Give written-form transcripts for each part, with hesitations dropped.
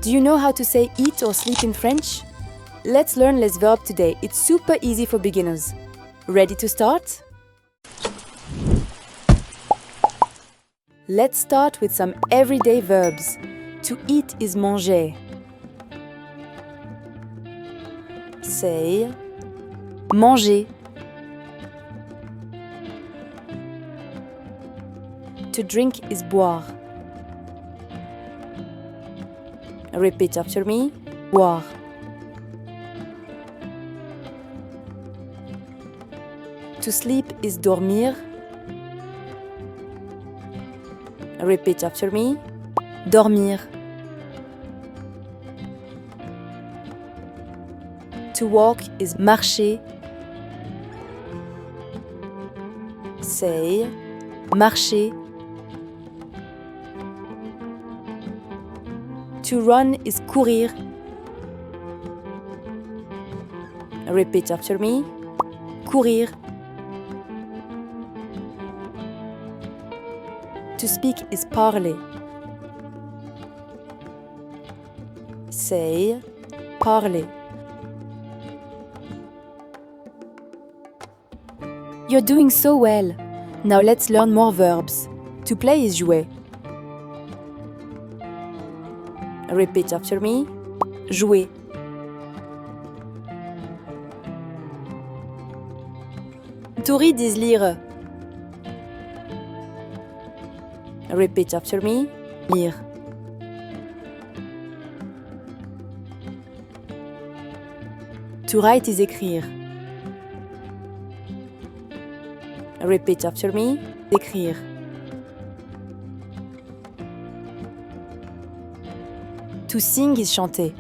Do you know how to say eat or sleep in French? Let's learn les verbs today. It's super easy for beginners. Ready to start? Let's start with some everyday verbs. To eat is manger. Say manger. To drink is boire. Repeat after me. Boire. To sleep is dormir. Repeat after me. Dormir. To walk is marcher. Say marcher. To run is courir. Repeat after me. Courir. To speak is parler. Say parler. You're doing so well. Now let's learn more verbs. To play is jouer. Repeat after me. Jouer. To read is lire. Repeat after me. Lire. To write is écrire. Repeat after me. Écrire. To sing is chanter.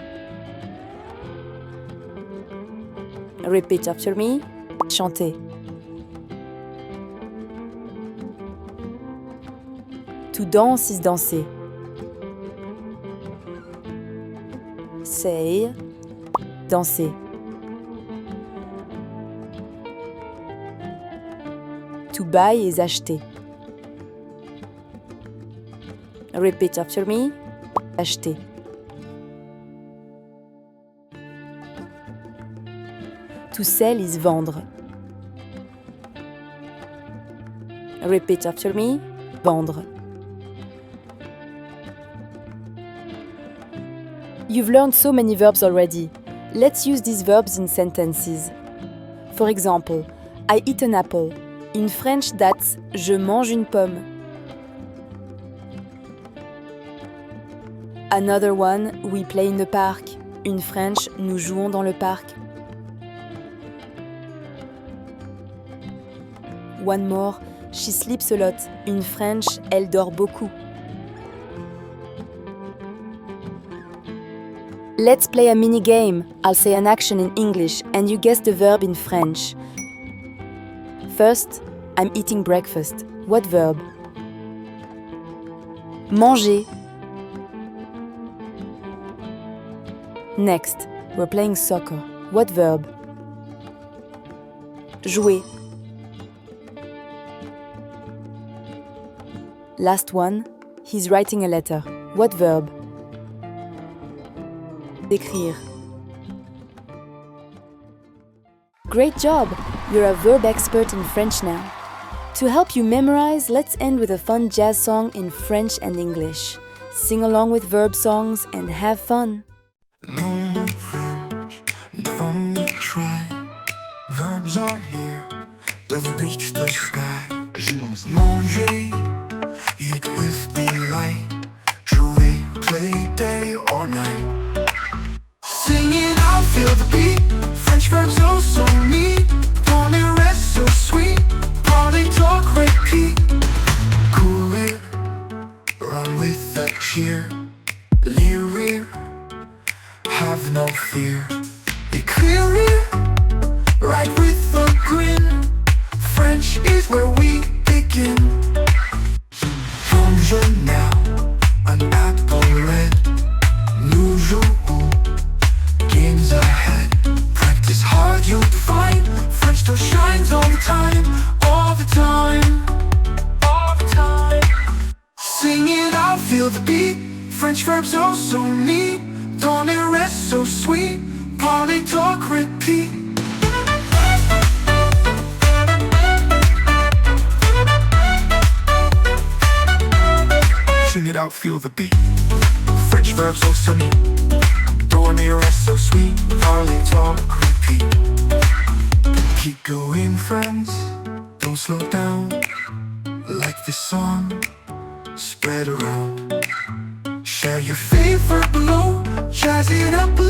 Repeat after me. Chanter. To dance is danser. Say danser. To buy is acheter. Repeat after me. Acheter. To sell is vendre. Repeat after me. Vendre. You've learned so many verbs already. Let's use these verbs in sentences. For example, I eat an apple. In French, that's je mange une pomme. Another one, we play in the park. In French, nous jouons dans le parc. One more, she sleeps a lot. In French, elle dort beaucoup. Let's play a mini game. I'll say an action in English and you guess the verb in French. First, I'm eating breakfast. What verb? Manger. Next, we're playing soccer. What verb? Jouer. Last one, he's writing a letter. What verb? Écrire. Great job! You're a verb expert in French now. To help you memorize, let's end with a fun jazz song in French and English. Sing along with verb songs and have fun. No French, never me try. Verbs are here, they've reached the sky. Manger, eat with delight. Jouer, play day or night. Singing, I feel the beat. French verbs oh so neat. Parler rest so sweet. Parler talk repeat. Courir, run with a cheer. Lire, have no fear. Écrire, write with a grin. French is where we begin. Bonjour now, an apple red. Nous jouons, games ahead. Practice hard, you'll find French still shines all the time, all the time, all the time. Sing it out, feel the beat. French verbs oh so neat. repeat. Sing it out, feel the beat. French verbs so sunny. Dormir rest so sweet. Parley, talk, repeat. Keep going, friends. Don't slow down. Like this song, spread around. Share your favorite below. Jazz it up